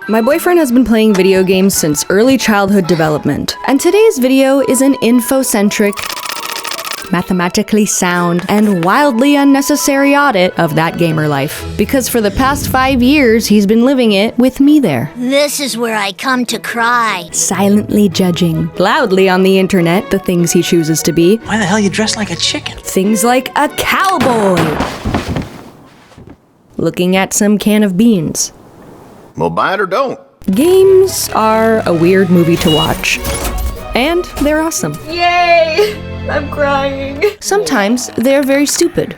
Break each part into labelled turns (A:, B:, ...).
A: My boyfriend has been playing video games since early childhood development, and today's video is an infocentric, mathematically sound, and wildly unnecessary audit of that gamer life. Because for the past 5 years, he's been living it with me there.
B: This is where I come to cry.
A: Silently judging, loudly on the internet, the things he chooses to be.
C: Why the hell you dressed like a chicken?
A: Things like a cowboy. Looking at some can of beans.
D: Well, buy it or don't.
A: Games are a weird movie to watch. And they're awesome.
E: Yay! I'm crying.
A: Sometimes they're very stupid.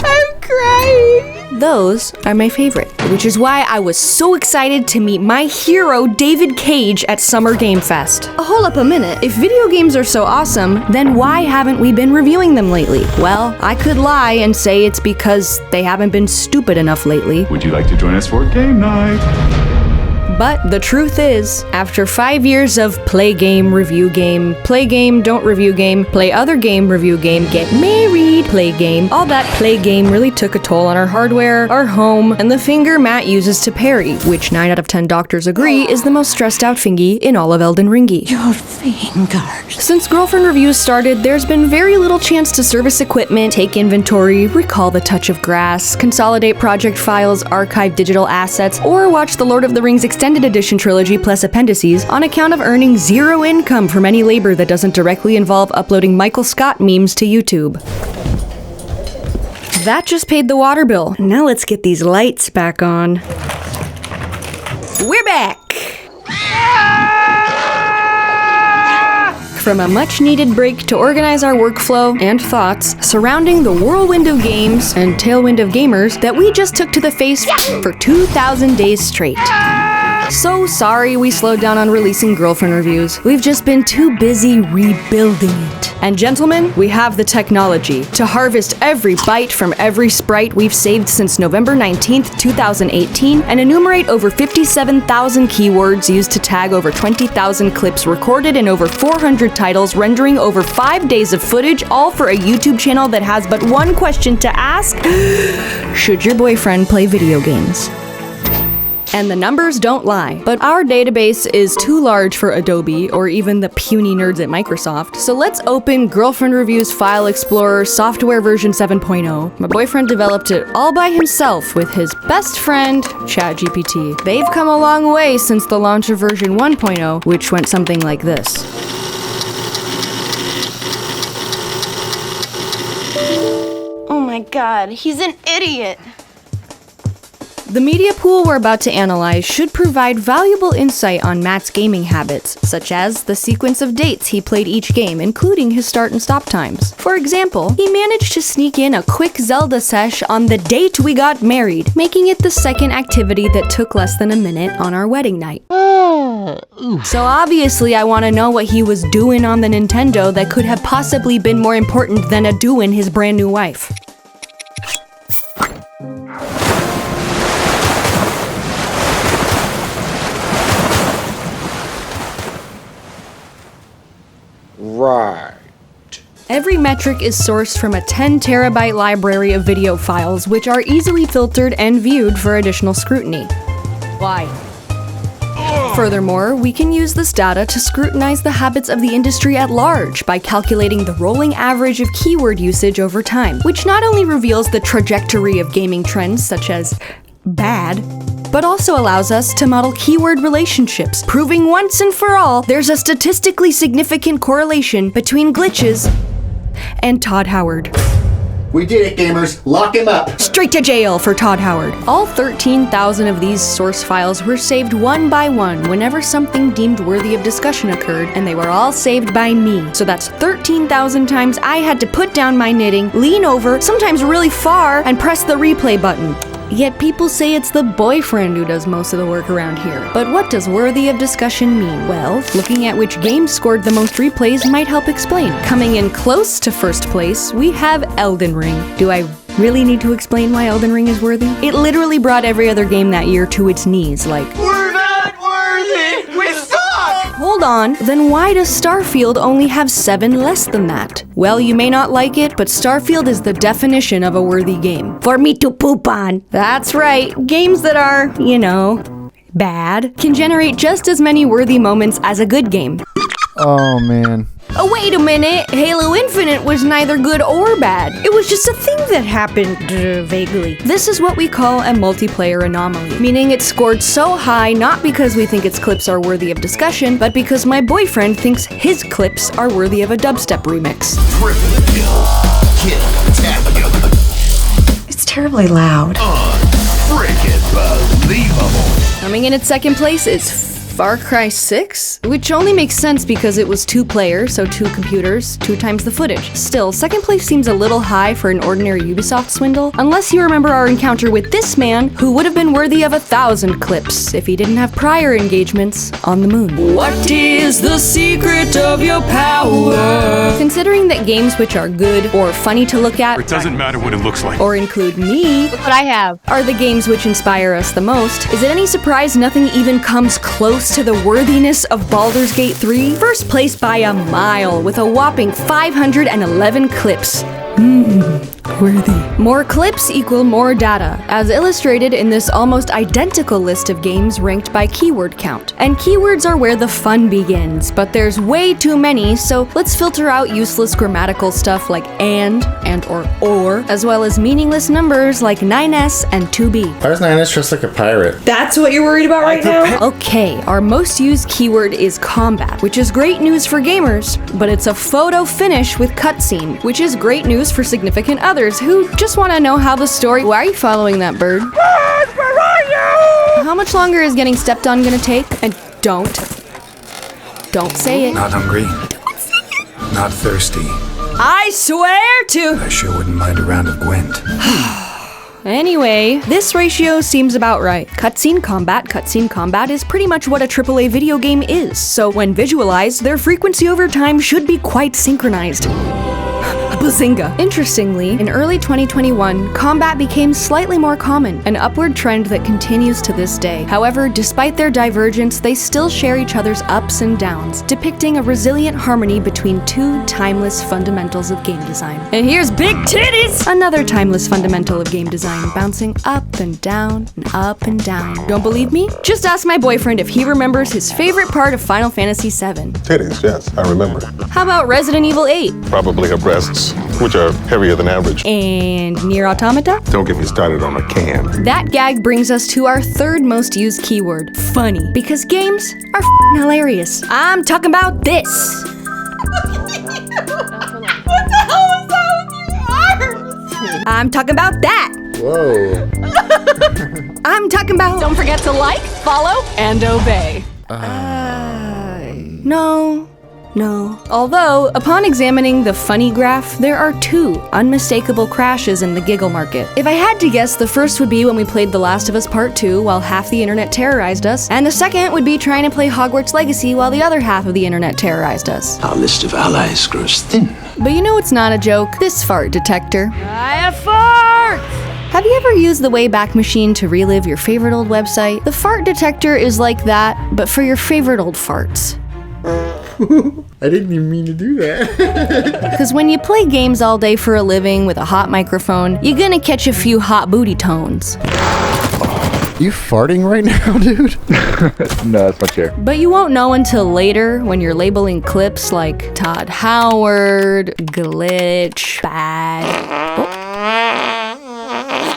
E: I'm crying.
A: Those are my favorite, which is why I was so excited to meet my hero, David Cage, at Summer Game Fest. Hold up a minute. If video games are so awesome, then why haven't we been reviewing them lately? Well, I could lie and say it's because they haven't been stupid enough lately.
F: Would you like to join us for game night?
A: But the truth is, after 5 years of play game, review game, play game, don't review game, play other game, review game, get married, play game, all that play game really took a toll on our hardware, our home, and the finger Matt uses to parry, which 9 out of 10 doctors agree is the most stressed out fingy in all of Elden Ringy.
B: Your fingers.
A: Since Girlfriend Reviews started, there's been very little chance to service equipment, take inventory, recall the touch of grass, consolidate project files, archive digital assets, or watch the Lord of the Rings Extended Edition trilogy plus appendices on account of earning zero income from any labor that doesn't directly involve uploading Michael Scott memes to YouTube. That just paid the water bill. Now let's get these lights back on. We're back! From a much-needed break to organize our workflow and thoughts surrounding the whirlwind of games and tailwind of gamers that we just took to the face for 2,000 days straight. So sorry we slowed down on releasing Girlfriend Reviews. We've just been too busy rebuilding it. And gentlemen, we have the technology to harvest every byte from every sprite we've saved since November 19th, 2018, and enumerate over 57,000 keywords used to tag over 20,000 clips recorded in over 400 titles, rendering over 5 days of footage, all for a YouTube channel that has but one question to ask: should your boyfriend play video games? And the numbers don't lie, but our database is too large for Adobe or even the puny nerds at Microsoft, so let's open Girlfriend Reviews File Explorer Software version 7.0. My boyfriend developed it all by himself with his best friend, ChatGPT. They've come a long way since the launch of version 1.0, which went something like this.
E: Oh my god, he's an idiot.
A: The media pool we're about to analyze should provide valuable insight on Matt's gaming habits, such as the sequence of dates he played each game, including his start and stop times. For example, he managed to sneak in a quick Zelda sesh on the date we got married, making it the second activity that took less than a minute on our wedding night. So obviously I want to know what he was doing on the Nintendo that could have possibly been more important than a-doing his brand new wife.
G: Right.
A: Every metric is sourced from a 10 terabyte library of video files, which are easily filtered and viewed for additional scrutiny. Why? Furthermore, we can use this data to scrutinize the habits of the industry at large by calculating the rolling average of keyword usage over time, which not only reveals the trajectory of gaming trends such as bad, but also allows us to model keyword relationships, proving once and for all there's a statistically significant correlation between glitches and Todd Howard.
D: We did it, gamers. Lock him up.
A: Straight to jail for Todd Howard. All 13,000 of these source files were saved one by one whenever something deemed worthy of discussion occurred, and they were all saved by me. So that's 13,000 times I had to put down my knitting, lean over, sometimes really far, and press the replay button. Yet people say it's the boyfriend who does most of the work around here. But what does worthy of discussion mean? Well, looking at which game scored the most replays might help explain. Coming in close to first place, we have Elden Ring. Do I really need to explain why Elden Ring is worthy? It literally brought every other game that year to its knees, like,
C: We're not worthy! We suck!
A: hold hold on, then why does Starfield only have 7 less than that? Well, you may not like it, but Starfield is the definition of a worthy game. For me to poop on. That's right, games that are, bad, can generate just as many worthy moments as a good game.
C: Oh, man.
A: Oh, wait a minute. Halo Infinite was neither good or bad. It was just a thing that happened, vaguely. This is what we call a multiplayer anomaly, meaning it scored so high not because we think its clips are worthy of discussion, but because my boyfriend thinks his clips are worthy of a dubstep remix.
D: Triple kill. Kill-tacular.
H: It's terribly loud.
D: Freaking believable.
A: Coming in at second place is Far Cry 6, which only makes sense because it was 2 players, so 2 computers, 2 times the footage. Still, second place seems a little high for an ordinary Ubisoft swindle, unless you remember our encounter with this man, who would have been worthy of 1,000 clips if he didn't have prior engagements on the moon. What is the secret of your power? Considering that games which are good or funny to look at,
F: It doesn't matter what it looks like.
A: or include me,
E: Look what I have.
A: are the games which inspire us the most, is it any surprise nothing even comes close to the worthiness of Baldur's Gate 3? First place by a mile, with a whopping 511 clips. Worthy. More clips equal more data, as illustrated in this almost identical list of games ranked by keyword count. And keywords are where the fun begins, but there's way too many, so let's filter out useless grammatical stuff like and or, as well as meaningless numbers like 9s and 2b.
G: Why is 9S dressed like a pirate?
H: That's what you're worried about right now?
A: Okay, our most used keyword is combat, which is great news for gamers, but it's a photo finish with cutscene, which is great news for significant others who just want to know how the story. Why are you following that bird? Bird, where are you? How much longer is getting stepped on gonna take? And don't say it.
I: Not hungry. Not thirsty.
A: I swear to.
I: I sure wouldn't mind a round of Gwent.
A: Anyway, this ratio seems about right. Cutscene combat is pretty much what a AAA video game is, so when visualized, their frequency over time should be quite synchronized. Bazinga! Interestingly, in early 2021, combat became slightly more common, an upward trend that continues to this day. However, despite their divergence, they still share each other's ups and downs, depicting a resilient harmony between 2 timeless fundamentals of game design. And here's big titties! Another timeless fundamental of game design, bouncing up and down and up and down. Don't believe me? Just ask my boyfriend if he remembers his favorite part of Final Fantasy VII.
J: Titties, yes, I remember.
A: How about Resident Evil 8?
J: Probably her breasts, which are heavier than average.
A: And Nier Automata?
J: Don't get me started on a can.
A: That gag brings us to our third most used keyword, funny. Because games are f***ing hilarious. I'm talking about this. I'm talking about that.
G: Whoa.
A: I'm talking about.
E: Don't forget to like, follow, and obey.
A: No. Although, upon examining the funny graph, there are 2 unmistakable crashes in the giggle market. If I had to guess, the first would be when we played The Last of Us Part 2 while half the internet terrorized us, and the second would be trying to play Hogwarts Legacy while the other half of the internet terrorized us.
I: Our list of allies grows thin.
A: But you know it's not a joke? This fart detector.
E: I have farts!
A: Have you ever used the Wayback Machine to relive your favorite old website? The fart detector is like that, but for your favorite old farts.
G: I didn't even mean to do that.
A: Because when you play games all day for a living with a hot microphone, you're gonna catch a few hot booty tones.
C: You farting right now, dude?
F: No, that's my chair.
A: But you won't know until later when you're labeling clips like Todd Howard, glitch, bad,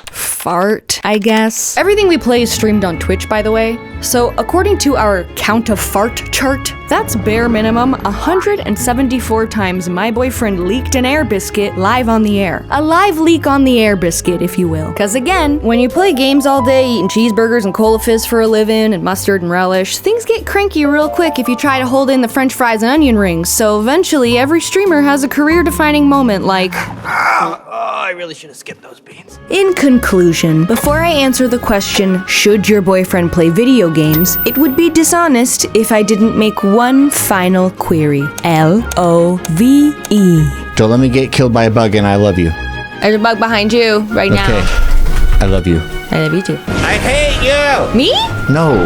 A: fart, I guess. Everything we play is streamed on Twitch, by the way. So according to our count of fart chart, that's bare minimum 174 times my boyfriend leaked an air biscuit live on the air. A live leak on the air biscuit, if you will. Cause again, when you play games all day eating cheeseburgers and cola fizz for a living and mustard and relish, things get cranky real quick if you try to hold in the french fries and onion rings. So eventually every streamer has a career-defining moment like,
K: I really should have skipped those beans.
A: In conclusion, before I answer the question, should your boyfriend play video games, it would be dishonest if I didn't make one final query. L-O-V-E.
C: Don't let me get killed by a bug and I love you.
E: There's a bug behind you right
C: Okay.
E: now.
C: I love you.
E: I love you too.
G: I hate you!
E: Me?
C: No,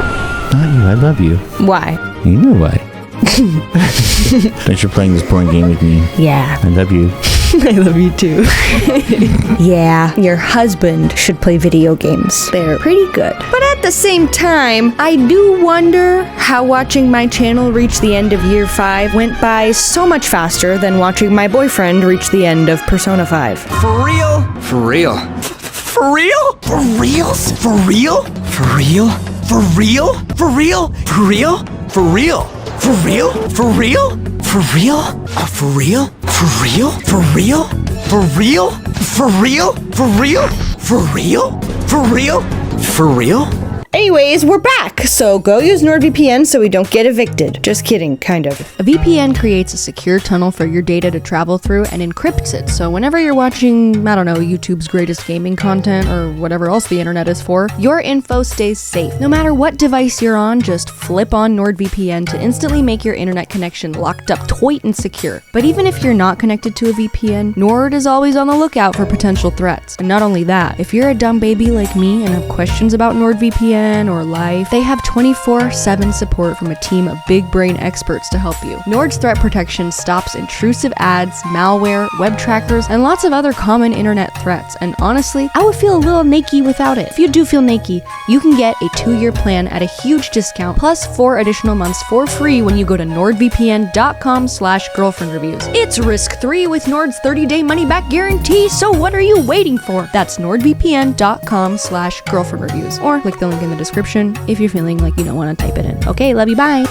C: not you. I love you.
E: Why?
C: You know why.
G: Thanks for playing this porn game with me.
A: Yeah.
G: I love you.
A: I love you too. Yeah, your husband should play video games. They're pretty good. But at the same time, I do wonder how watching my channel reach the end of year 5 went by so much faster than watching my boyfriend reach the end of Persona 5.
K: For real? For real? For real? For reals? For real? For real? For real? For real? For real? For real? For real? For real? For real? For real? For real? For real? For real? For real? For real? For real? For real? For real?
A: Anyways, we're back, so go use NordVPN so we don't get evicted. Just kidding, kind of. A VPN creates a secure tunnel for your data to travel through and encrypts it, so whenever you're watching, I don't know, YouTube's greatest gaming content or whatever else the internet is for, your info stays safe. No matter what device you're on, just flip on NordVPN to instantly make your internet connection locked up tight and secure. But even if you're not connected to a VPN, Nord is always on the lookout for potential threats. And not only that, if you're a dumb baby like me and have questions about NordVPN or life, they have 24/7 support from a team of big brain experts to help you. Nord's threat protection stops intrusive ads, malware, web trackers, and lots of other common internet threats. And honestly, I would feel a little naked without it. If you do feel naked, you can get a 2-year plan at a huge discount plus 4 additional months for free when you go to nordvpn.com/girlfriendreviews. It's risk-free with Nord's 30-day money-back guarantee, so what are you waiting for? That's nordvpn.com/girlfriendreviews, or click the link in the description if you're feeling like you don't want to type it in. Okay, love you, bye!